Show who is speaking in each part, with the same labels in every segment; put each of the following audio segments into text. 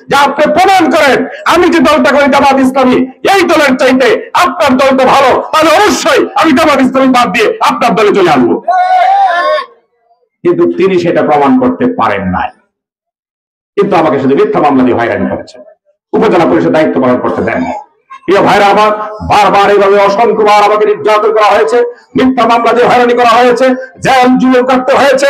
Speaker 1: যে আপনি প্রমাণ করেন আমি যে দলটা করি জামাত ইসলামী এই দলের চাইতে আপনার দলটা ভালো, তাহলে অবশ্যই আমি জামাত ইসলামী বাদ দিয়ে আপনার দলে চলে আসবো। কিন্তু তিনি সেটা প্রমাণ করতে পারেন নাই, কিন্তু আমাকে শুধু মিথ্যা মামলা দিয়ে হয়রানি করেছেন, উপজেলা পরিষদ দায়িত্ব পালন করতে দেন না। প্রিয় ভাইরা আমার, বারবার এইভাবে অসংখ্যবার আমাকে নির্যাতন করা হয়েছে, মিথ্যা মামলা দিয়ে হয়রানি করা হয়েছে, জেল জুলুম কাটতে হয়েছে,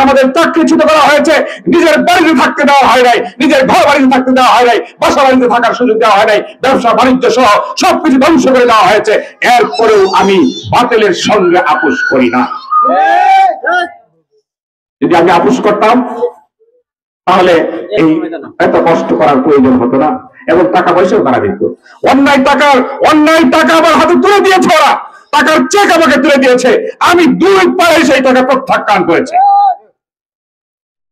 Speaker 1: আমাদের চাকরিচ্যুত করা হয়েছে, নিজের বাড়িতে থাকতে দেওয়া হয় নাই, নিজের ঘর বাড়িতে থাকতে দেওয়া হয় নাই, বাসা বাড়িতে থাকার সুযোগ দেওয়া হয় নাই, ব্যবসা বাণিজ্য সহ সবকিছু ধ্বংস করে দেওয়া হয়েছে। এরপরেও আমি বাতিলের সঙ্গে আপোষ করি না। যদি আমি আপোষ করতাম তাহলে এই এত কষ্ট করার প্রয়োজন হতো না, এবং টাকা পয়সাও তারা দিত। অন্যায় টাকা আমার হাতে তুলে দিয়েছে, ওরা টাকার চেক আমাকে তুলে দিয়েছে, আমি 2 পায়ে সেই টাকা প্রত্যাখ্যান করেছি,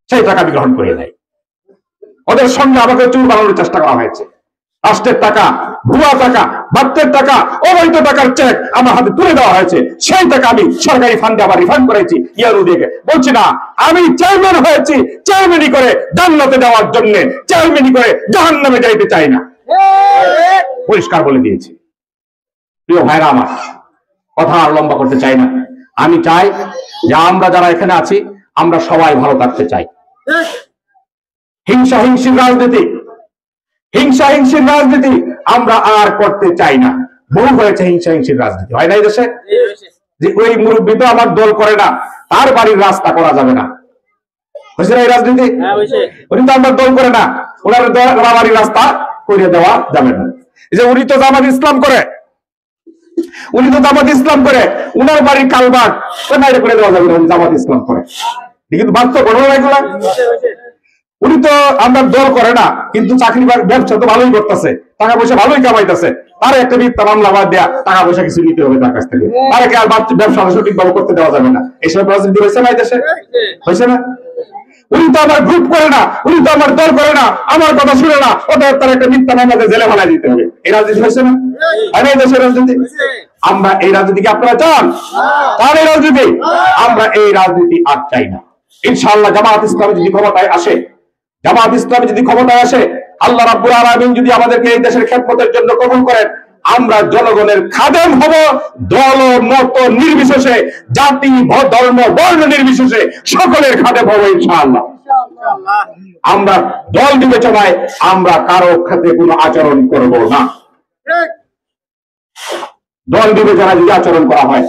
Speaker 1: সেই টাকা আমি গ্রহণ করে নাই। ওদের সঙ্গে আমাকে চুল বানানোর চেষ্টা করা হয়েছে, রাষ্ট্রের টাকা, ভুয়া টাকা, বাত্যের টাকা, অবৈধ টাকার চেক আমার হাতে তুলে দেওয়া হয়েছে, সেই টাকা আমি সরকারি ফান্ডে আবার রিফান্ড করেছি। ইয়ারু দিয়ে বলছি না আমি চেয়ারম্যান হয়েছি চেয়ারম্যানই করে জান্নাতে যাওয়ার জন্য, চেয়ারম্যানই করে জাহান্নামে যাইতে চাই না, পরিষ্কার বলে দিয়েছি। প্রিয় ভাইরা আমার, কথা আর লম্বা করতে চাই না। আমি চাই যে আমরা যারা এখানে আছি আমরা সবাই ভালো থাকতে চাই। হিংসাহিংসির রাজনীতি আমরা আর করতে চাই না। বহু হয়েছে হিংসাহিংসির রাজনীতি, হয় না এই দেশে? যে ওই মুরব্বী তো আমার দল করে না, তার বাড়ির রাস্তা করা যাবে না, হয়েছে না এই রাজনীতি? উনি তো আমার দল করে না, ওনার বাড়ির রাস্তা করে দেওয়া যাবে না। এই যে উনি তো জামাত ইসলাম করে, উনার বাড়ির কালভার্ট করে দেওয়া যাবে না, জামাত ইসলাম করে। কিন্তু বাস্তব ঘটনা এগুলা। উনি তো আমার দল করে না, কিন্তু চাকরি ব্যবসা তো ভালোই করতেছে, টাকা পয়সা ভালোই কামাইতেছে, তার একটা মিথ্যা মামলা বাদ দেয়া টাকা পয়সা কিছু নিতে হবে তার কাছ থেকে, তারকে আর ব্যবসা সঠিক ভাবে করতে দেওয়া যাবে না। এইসব রাজনীতি হয়েছে না এই দেশে? হয়েছে না? উনি তো আমার গ্রুপ করে না, উনি তো আমার দল করে না, আমার কথা শুনে না, ওদের তার একটা মিথ্যা মামলাতে জেলে ফেলাই দিতে হবে। এই রাজনীতি হয়েছে না? হয় না এই দেশের রাজনীতি? আমরা এই রাজনীতিকে আপনারা চান? তার এই রাজনীতি আমরা এই রাজনীতি আর চাই না। ইনশাআল্লাহ জামাত ইসলামী যদি ক্ষমতায় আসে, আল্লাহ রাব্বুল আলামিন যদি আমাদেরকে এই দেশের খেদমতের জন্য কবুল করেন, আমরা জনগণের খাদেম হব, দল মত নির্বিশেষে, জাতি ধর্ম বর্ণ নির্বিশেষে সকলের খাদেম হব ইনশাআল্লাহ। আমরা দল বিবেচনায় আমরা কারো সাথে কোনো আচরণ করব না। দল বিবেচনায় যদি আচরণ করা হয়,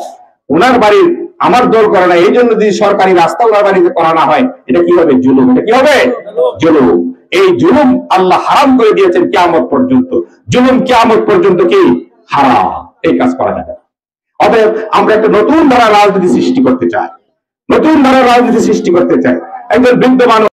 Speaker 1: ওনার বাড়ির আমার দল করে না এই জন্য যদি সরকারি রাস্তা ওনার বাড়িতে করা না হয়, এটা কি হবে? জুলুম। এটা কি হবে? জুলুম। এই জুলুম আল্লাহ হারাম করে দিয়েছেন কিয়ামত পর্যন্ত। জুলুম কিয়ামত পর্যন্ত কি হারাম, এই কাজ করা যাবে না। অতএব আমরা একটা নতুন ধারার রাজনীতি সৃষ্টি করতে চাই, একজন বৃদ্ধ মানুষ